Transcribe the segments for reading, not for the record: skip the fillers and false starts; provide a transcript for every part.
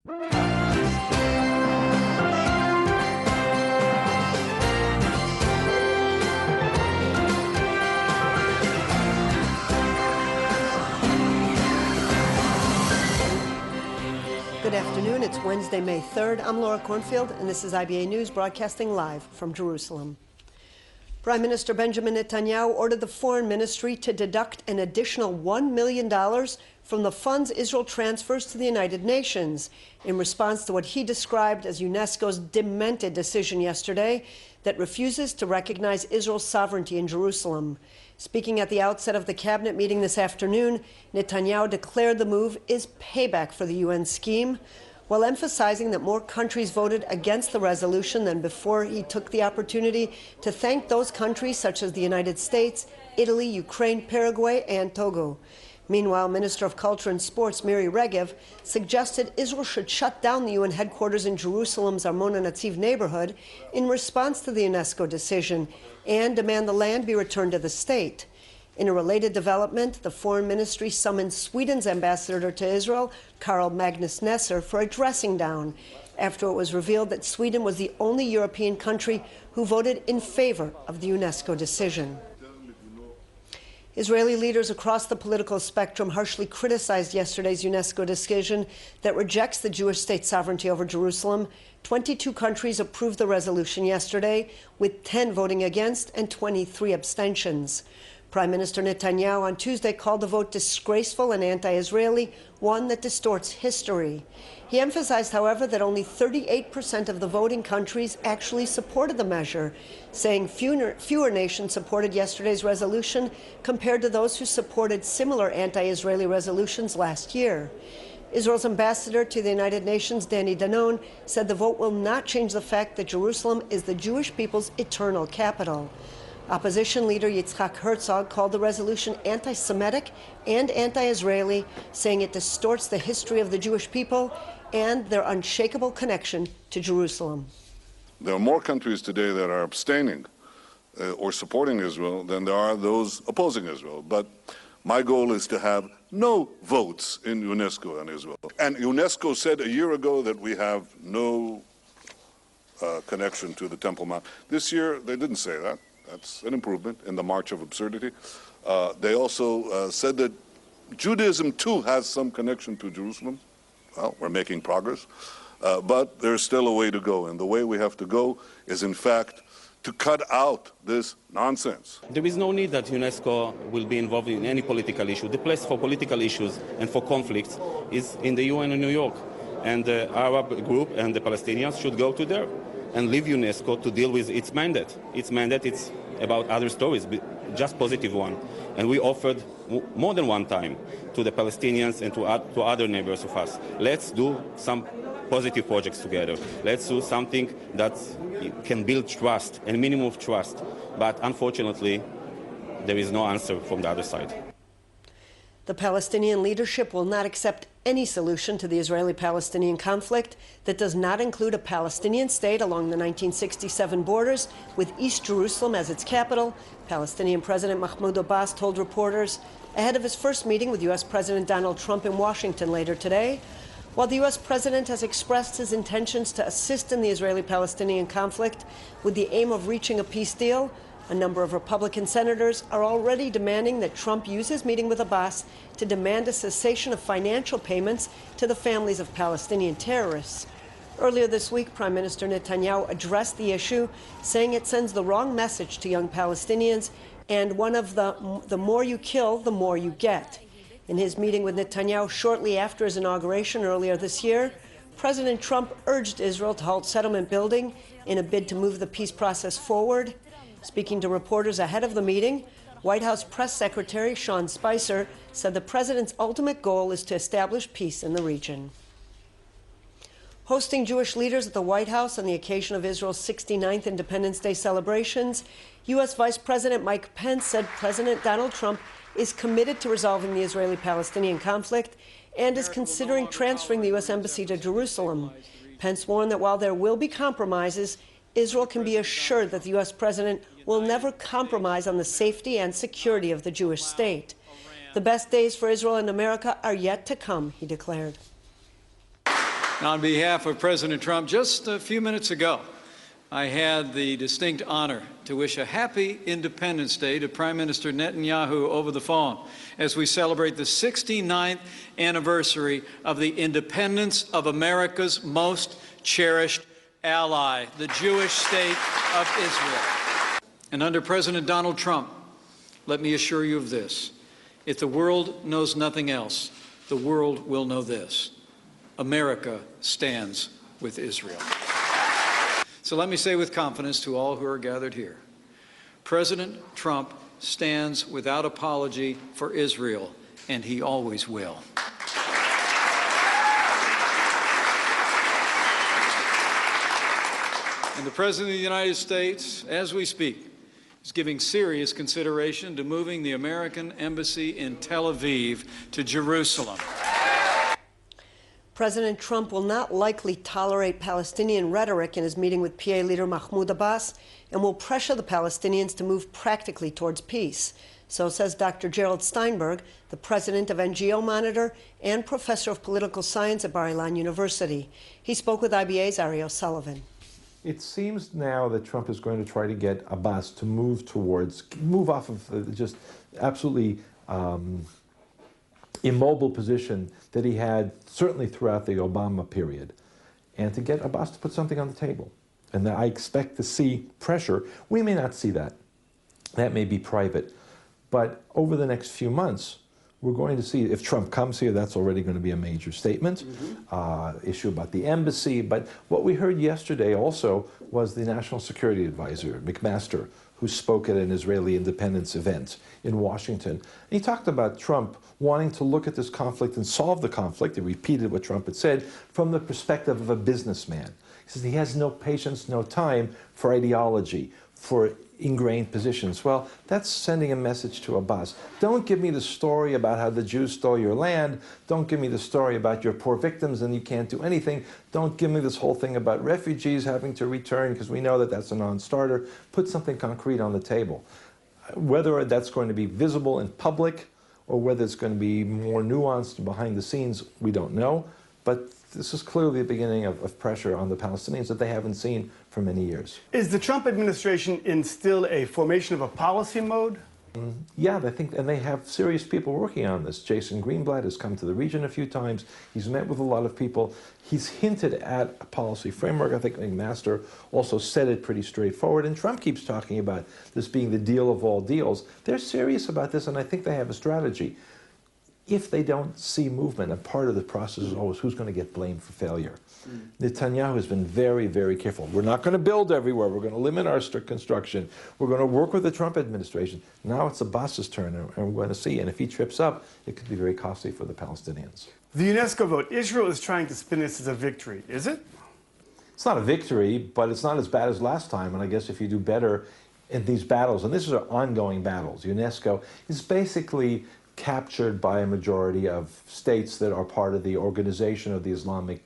Good afternoon. It's Wednesday, May 3rd. I'm Laura Cornfield, and this is IBA News broadcasting live from Jerusalem. Prime Minister Benjamin Netanyahu ordered the Foreign Ministry to deduct an additional $1 million from the funds Israel transfers to the United Nations in response to what he described as UNESCO's demented decision yesterday that refuses to recognize Israel's sovereignty in Jerusalem. Speaking at the outset of the cabinet meeting this afternoon, Netanyahu declared the move is payback for the UN scheme, while emphasizing that more countries voted against the resolution than before. He took the opportunity to thank those countries such as the United States, Italy, Ukraine, Paraguay, and Togo. Meanwhile, Minister of Culture and Sports Miri Regev suggested Israel should shut down the UN headquarters in Jerusalem's Armona Netziv neighborhood in response to the UNESCO decision and demand the land be returned to the state. In a related development, the Foreign Ministry summoned Sweden's ambassador to Israel, Carl Magnus Nesser, for a dressing down after it was revealed that Sweden was the only European country who voted in favor of the UNESCO decision. Israeli leaders across the political spectrum harshly criticized yesterday's UNESCO decision that rejects the Jewish state sovereignty over Jerusalem. 22 countries approved the resolution yesterday, with 10 voting against and 23 abstentions. Prime Minister Netanyahu on Tuesday called the vote disgraceful and anti-Israeli, one that distorts history. He emphasized, however, that only 38% of the voting countries actually supported the measure, saying fewer nations supported yesterday's resolution compared to those who supported similar anti-Israeli resolutions last year. Israel's ambassador to the United Nations, Danny Danon, said the vote will not change the fact that Jerusalem is the Jewish people's eternal capital. Opposition leader Yitzhak Herzog called the resolution anti-Semitic and anti-Israeli, saying it distorts the history of the Jewish people and their unshakable connection to Jerusalem. There are more countries today that are abstaining or supporting Israel than there are those opposing Israel. But my goal is to have no votes in UNESCO on Israel. And UNESCO said a year ago that we have no connection to the Temple Mount. This year, they didn't say that. That's an improvement in the march of absurdity. They also said that Judaism, too, has some connection to Jerusalem. Well, we're making progress. But there's still a way to go. And the way we have to go is, in fact, to cut out this nonsense. There is no need that UNESCO will be involved in any political issue. The place for political issues and for conflicts is in the UN in New York. And the Arab group and the Palestinians should go to there and leave UNESCO to deal with its mandate. Its mandate, it's about other stories, just positive one. And we offered more than one time to the Palestinians and to other neighbors of us. Let's do some positive projects together. Let's do something that can build trust, a minimum of trust. But unfortunately, there is no answer from the other side. The Palestinian leadership will not accept any solution to the Israeli-Palestinian conflict that does not include a Palestinian state along the 1967 borders with East Jerusalem as its capital, Palestinian President Mahmoud Abbas told reporters ahead of his first meeting with U.S. President Donald Trump in Washington later today. While the U.S. president has expressed his intentions to assist in the Israeli-Palestinian conflict with the aim of reaching a peace deal, a number of Republican senators are already demanding that Trump use his meeting with Abbas to demand a cessation of financial payments to the families of Palestinian terrorists. Earlier this week, Prime Minister Netanyahu addressed the issue, saying it sends the wrong message to young Palestinians and one of the more you kill, the more you get. In his meeting with Netanyahu shortly after his inauguration earlier this year, President Trump urged Israel to halt settlement building in a bid to move the peace process forward. Speaking to reporters ahead of the meeting, White House Press Secretary Sean Spicer said the president's ultimate goal is to establish peace in the region. Hosting Jewish leaders at the White House on the occasion of Israel's 69th Independence Day celebrations, U.S. Vice President Mike Pence said President Donald Trump is committed to resolving the Israeli-Palestinian conflict and is considering transferring the U.S. Embassy to Jerusalem. Pence warned that while there will be compromises, Israel can be assured that the U.S. president will never compromise on the safety and security of the Jewish state. The best days for Israel and America are yet to come, he declared. On behalf of President Trump, just a few minutes ago, I had the distinct honor to wish a happy Independence Day to Prime Minister Netanyahu over the phone as we celebrate the 69th anniversary of the independence of America's most cherished ally, the Jewish state of Israel. And under President Donald Trump, let me assure you of this. If the world knows nothing else, the world will know this. America stands with Israel. So let me say with confidence to all who are gathered here, President Trump stands without apology for Israel, and he always will. And the President of the United States, as we speak, is giving serious consideration to moving the American embassy in Tel Aviv to Jerusalem. President Trump will not likely tolerate Palestinian rhetoric in his meeting with PA leader Mahmoud Abbas and will pressure the Palestinians to move practically towards peace. So says Dr. Gerald Steinberg, the president of NGO Monitor and professor of political science at Bar-Ilan University. He spoke with IBA's Ari O'Sullivan. It seems now that Trump is going to try to get Abbas to move off of the just absolutely immobile position that he had certainly throughout the Obama period, and to get Abbas to put something on the table. And I expect to see pressure. We may not see that. That may be private. But over the next few months, we're going to see, if Trump comes here, that's already going to be a major statement, issue about the embassy. But what we heard yesterday also was the National Security Advisor, McMaster, who spoke at an Israeli independence event in Washington. And he talked about Trump wanting to look at this conflict and solve the conflict. He repeated what Trump had said from the perspective of a businessman. He says he has no patience, no time for ideology, for ingrained positions. Well, that's sending a message to Abbas. Don't give me the story about how the Jews stole your land. Don't give me the story about your poor victims and you can't do anything. Don't give me this whole thing about refugees having to return, because we know that that's a non-starter. Put something concrete on the table. Whether that's going to be visible in public or whether it's going to be more nuanced behind the scenes, we don't know. But this is clearly the beginning of pressure on the Palestinians that they haven't seen for many years. Is the Trump administration in still a formation of a policy mode? Yeah, I think, and they have serious people working on this. Jason Greenblatt has come to the region a few times. He's met with a lot of people. He's hinted at a policy framework. I think McMaster also said it pretty straightforward. And Trump keeps talking about this being the deal of all deals. They're serious about this, and I think they have a strategy. If they don't see movement, a part of the process is always who's going to get blamed for failure. Netanyahu has been very, very careful. We're not going to build everywhere. We're going to limit our construction. We're going to work with the Trump administration. Now it's Abbas's turn, and we're going to see. And if he trips up, it could be very costly for the Palestinians. The UNESCO vote. Israel is trying to spin this as a victory. Is it? It's not a victory, but it's not as bad as last time. And I guess if you do better in these battles, and these are ongoing battles, UNESCO is basically captured by a majority of states that are part of the Organization of the Islamic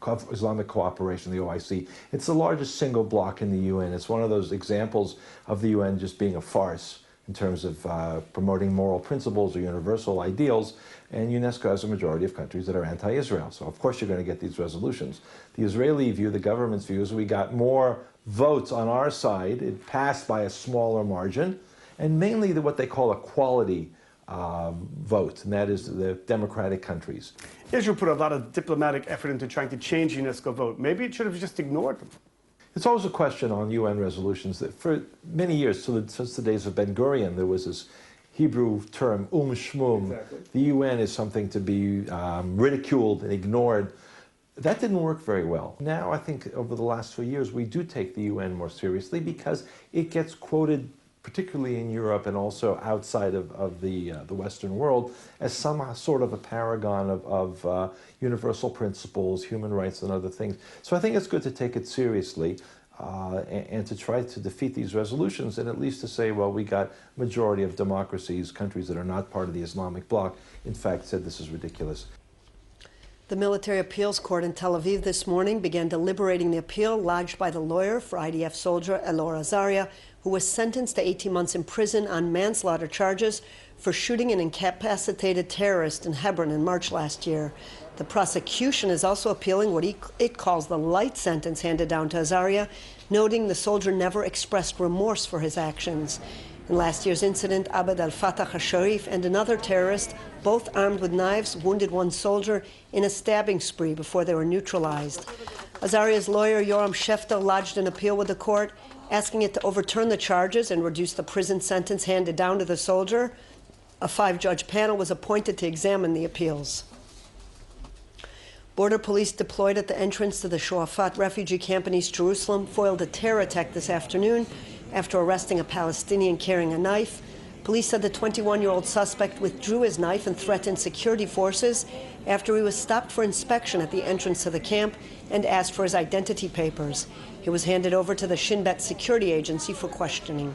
Cooperation, the OIC. It's the largest single bloc in the UN. It's one of those examples of the UN just being a farce in terms of promoting moral principles or universal ideals. And UNESCO has a majority of countries that are anti-Israel. So of course you're going to get these resolutions. The Israeli view, the government's view, is we got more votes on our side. It passed by a smaller margin, and mainly what they call a quality vote, and that is the democratic countries. Israel put a lot of diplomatic effort into trying to change the UNESCO vote. Maybe it should have just ignored them. It's always a question on UN resolutions that for many years, since the days of Ben-Gurion, there was this Hebrew term, shmum. Exactly. The UN is something to be ridiculed and ignored. That didn't work very well. Now, I think over the last few years, we do take the UN more seriously because it gets quoted, particularly in Europe and also outside of the Western world, as some sort of a paragon of universal principles, human rights, and other things. So I think it's good to take it seriously and to try to defeat these resolutions, and at least to say, well, we got majority of democracies, countries that are not part of the Islamic bloc, in fact, said this is ridiculous. The Military Appeals Court in Tel Aviv this morning began deliberating the appeal lodged by the lawyer for IDF soldier Elor Azaria, who was sentenced to 18 months in prison on manslaughter charges for shooting an incapacitated terrorist in Hebron in March last year. The prosecution is also appealing what it calls the light sentence handed down to Azaria, noting the soldier never expressed remorse for his actions. In last year's incident, Abd al-Fattah al-Sharif and another terrorist, both armed with knives, wounded one soldier in a stabbing spree before they were neutralized. Azaria's lawyer, Yoram Shefta, lodged an appeal with the court, asking it to overturn the charges and reduce the prison sentence handed down to the soldier. A 5-judge panel was appointed to examine the appeals. Border police deployed at the entrance to the Shuafat refugee camp in East Jerusalem foiled a terror attack this afternoon after arresting a Palestinian carrying a knife. Police said the 21-year-old suspect withdrew his knife and threatened security forces after he was stopped for inspection at the entrance to the camp and asked for his identity papers. He was handed over to the Shin Bet security agency for questioning.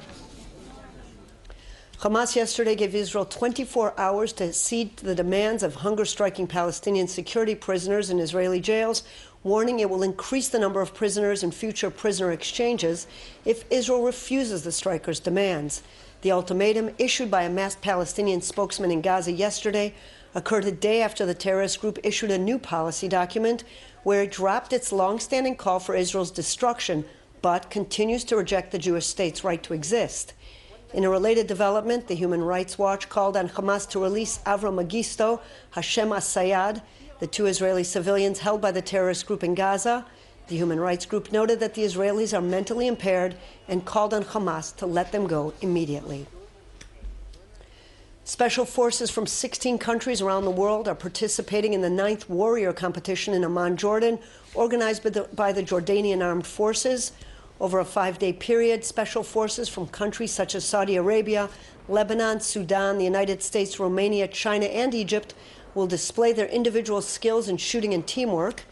Hamas yesterday gave Israel 24 hours to accede to the demands of hunger-striking Palestinian security prisoners in Israeli jails, warning it will increase the number of prisoners in future prisoner exchanges if Israel refuses the strikers' demands. The ultimatum, issued by a masked Palestinian spokesman in Gaza yesterday, occurred a day after the terrorist group issued a new policy document where it dropped its long-standing call for Israel's destruction, but continues to reject the Jewish state's right to exist. In a related development, the Human Rights Watch called on Hamas to release Avram Mengistu, Hashem Assayad, the 2 Israeli civilians held by the terrorist group in Gaza. The human rights group noted that the Israelis are mentally impaired and called on Hamas to let them go immediately. Special forces from 16 countries around the world are participating in the 9th Warrior competition in Amman, Jordan, organized by the Jordanian Armed Forces. Over a 5-day period, special forces from countries such as Saudi Arabia, Lebanon, Sudan, the United States, Romania, China, and Egypt will display their individual skills in shooting and teamwork.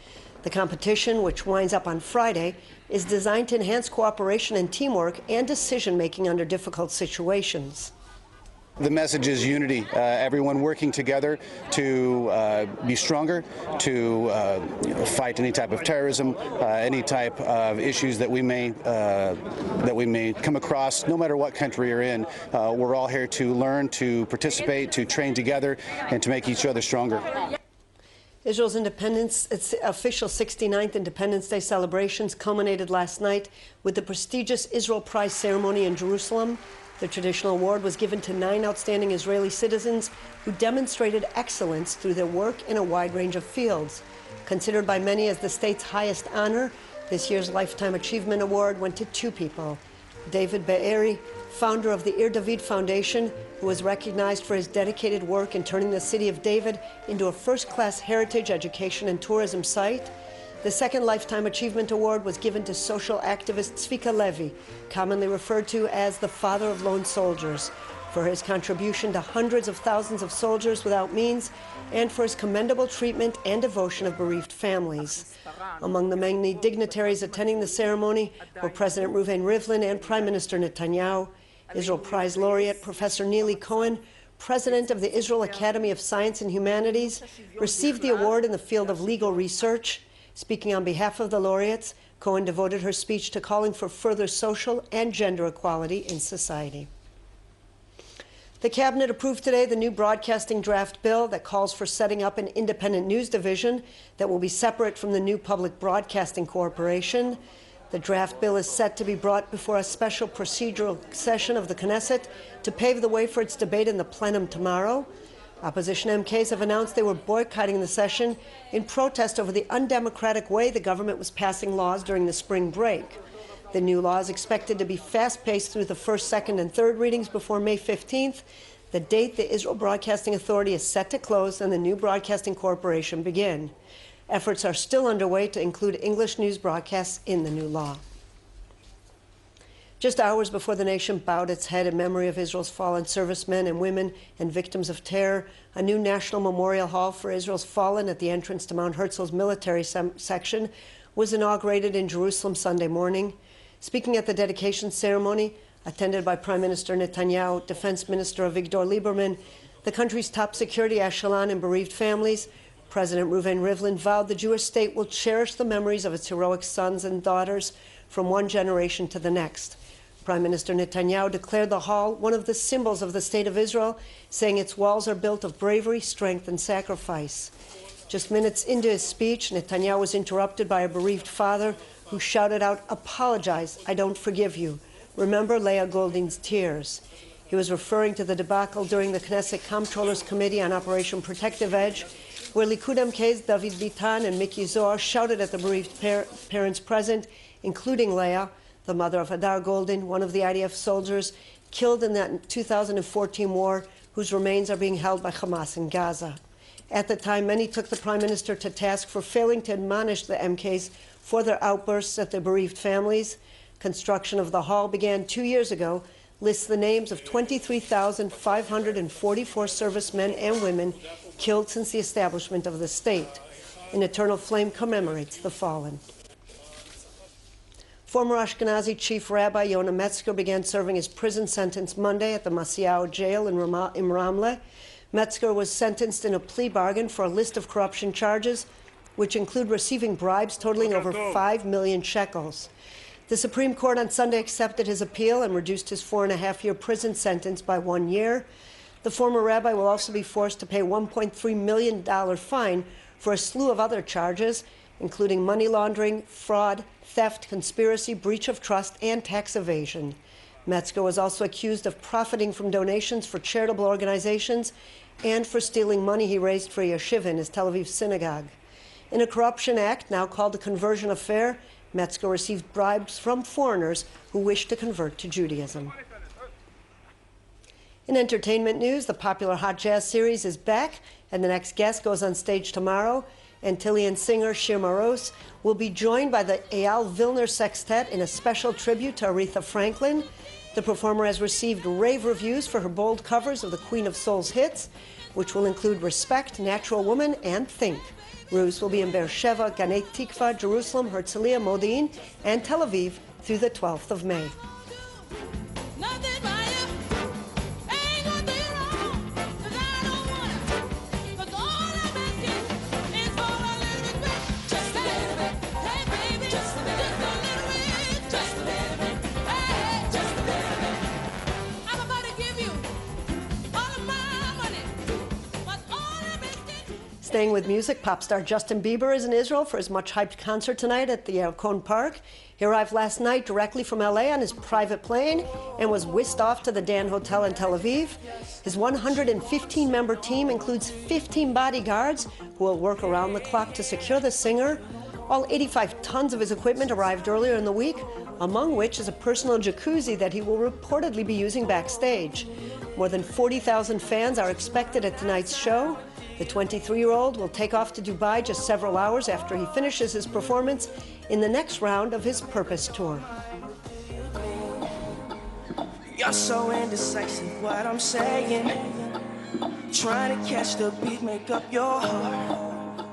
The competition, which winds up on Friday, is designed to enhance cooperation and teamwork and decision-making under difficult situations. The message is unity, everyone working together to be stronger, to fight any type of terrorism, any type of issues that we may come across, no matter what country you're in. We're all here to learn, to participate, to train together, and to make each other stronger. Israel's its official 69th Independence Day celebrations culminated last night with the prestigious Israel Prize ceremony in Jerusalem. The traditional award was given to 9 outstanding Israeli citizens who demonstrated excellence through their work in a wide range of fields. Considered by many as the state's highest honor, this year's Lifetime Achievement Award went to 2 people. David Be'eri, founder of the Ir David Foundation, who was recognized for his dedicated work in turning the city of David into a first-class heritage, education, and tourism site. The second Lifetime Achievement Award was given to social activist Tzvika Levy, commonly referred to as the father of lone soldiers, for his contribution to hundreds of thousands of soldiers without means and for his commendable treatment and devotion of bereaved families. Among the many dignitaries attending the ceremony were President Reuven Rivlin and Prime Minister Netanyahu. Israel Prize Laureate Professor Neely Cohen, President of the Israel Academy of Science and Humanities, received the award in the field of legal research. Speaking on behalf of the laureates, Cohen devoted her speech to calling for further social and gender equality in society. The Cabinet approved today the new broadcasting draft bill that calls for setting up an independent news division that will be separate from the new Public Broadcasting Corporation. The draft bill is set to be brought before a special procedural session of the Knesset to pave the way for its debate in the plenum tomorrow. Opposition MKs have announced they were boycotting the session in protest over the undemocratic way the government was passing laws during the spring break. The new law is expected to be fast-paced through the first, second, and third readings before May 15th, the date the Israel Broadcasting Authority is set to close and the new broadcasting corporation begin. Efforts are still underway to include English news broadcasts in the new law. Just hours before the nation bowed its head in memory of Israel's fallen servicemen and women and victims of terror, a new national memorial hall for Israel's fallen at the entrance to Mount Herzl's military section was inaugurated in Jerusalem Sunday morning. Speaking at the dedication ceremony, attended by Prime Minister Netanyahu, Defense Minister Avigdor Lieberman, the country's top security echelon, and bereaved families, President Reuven Rivlin vowed the Jewish state will cherish the memories of its heroic sons and daughters from one generation to the next. Prime Minister Netanyahu declared the hall one of the symbols of the State of Israel, saying its walls are built of bravery, strength, and sacrifice. Just minutes into his speech, Netanyahu was interrupted by a bereaved father who shouted out, "Apologize, I don't forgive you. Remember Leah Goldin's tears." He was referring to the debacle during the Knesset Comptroller's Committee on Operation Protective Edge, where Likud MKs David Bitan and Miki Zohar shouted at the bereaved parents present, including Leah, the mother of Hadar Goldin, one of the IDF soldiers killed in that 2014 war, whose remains are being held by Hamas in Gaza. At the time, many took the Prime Minister to task for failing to admonish the MKs for their outbursts at their bereaved families. Construction of the hall began 2 years ago, lists the names of 23,544 servicemen and women killed since the establishment of the state. An eternal flame commemorates the fallen. Former Ashkenazi Chief Rabbi Yonah Metzger began serving his prison sentence Monday at the Masiao jail in Ramleh. Metzger was sentenced in a plea bargain for a list of corruption charges, which include receiving bribes totaling over 5 million shekels. The Supreme Court on Sunday accepted his appeal and reduced his 4.5-year prison sentence by 1 year. The former rabbi will also be forced to pay a $1.3 million fine for a slew of other charges, including money laundering, fraud, theft, conspiracy, breach of trust, and tax evasion. Metzger was also accused of profiting from donations for charitable organizations and for stealing money he raised for a yeshiva in his Tel Aviv synagogue. In a corruption act now called the conversion affair, Metzger received bribes from foreigners who wished to convert to Judaism. In entertainment news, the popular hot jazz series is back, and the next guest goes on stage tomorrow. Antillean singer Shir Maros will be joined by the Eyal Vilner Sextet in a special tribute to Aretha Franklin. The performer has received rave reviews for her bold covers of the Queen of Soul's hits, which will include Respect, Natural Woman, and Think. Rus will be in Beersheva, Ganei Tikva, Jerusalem, Herzliya, Modi'in, and Tel Aviv through the 12th of May. Staying with music, pop star Justin Bieber is in Israel for his much-hyped concert tonight at the Yarkon Park. He arrived last night directly from LA on his private plane and was whisked off to the Dan Hotel in Tel Aviv. His 115-member team includes 15 bodyguards who will work around the clock to secure the singer. All 85 tons of his equipment arrived earlier in the week, among which is a personal jacuzzi that he will reportedly be using backstage. More than 40,000 fans are expected at tonight's show. The 23-year-old will take off to Dubai just several hours after he finishes his performance in the next round of his Purpose Tour. You're so indecisive, what I'm saying. Trying to catch the beat, make up your heart.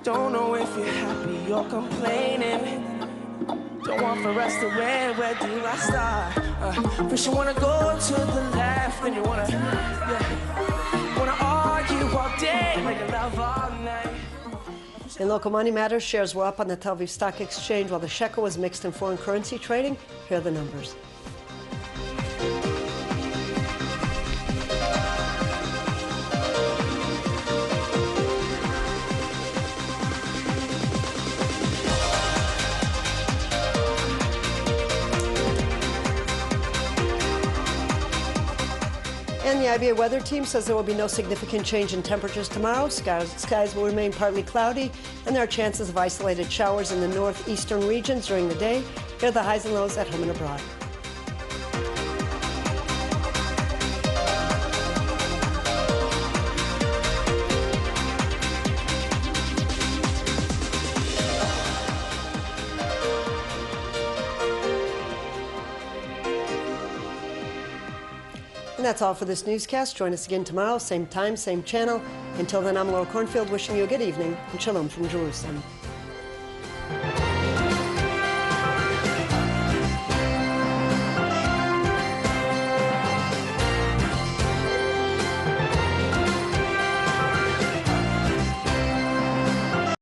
Don't know if you're happy or complaining. Don't want for us to win, where do I start? First you wanna go to the left, then you wanna argue all day, make love all night. In local money matters, shares were up on the Tel Aviv Stock Exchange while the shekel was mixed in foreign currency trading. Here are the numbers. And the IBA weather team says there will be no significant change in temperatures tomorrow. Skies will remain partly cloudy, and there are chances of isolated showers in the northeastern regions during the day. Here are the highs and lows at home and abroad. And that's all for this newscast. Join us again tomorrow, same time, same channel. Until then, I'm Laura Cornfield, wishing you a good evening and shalom from Jerusalem.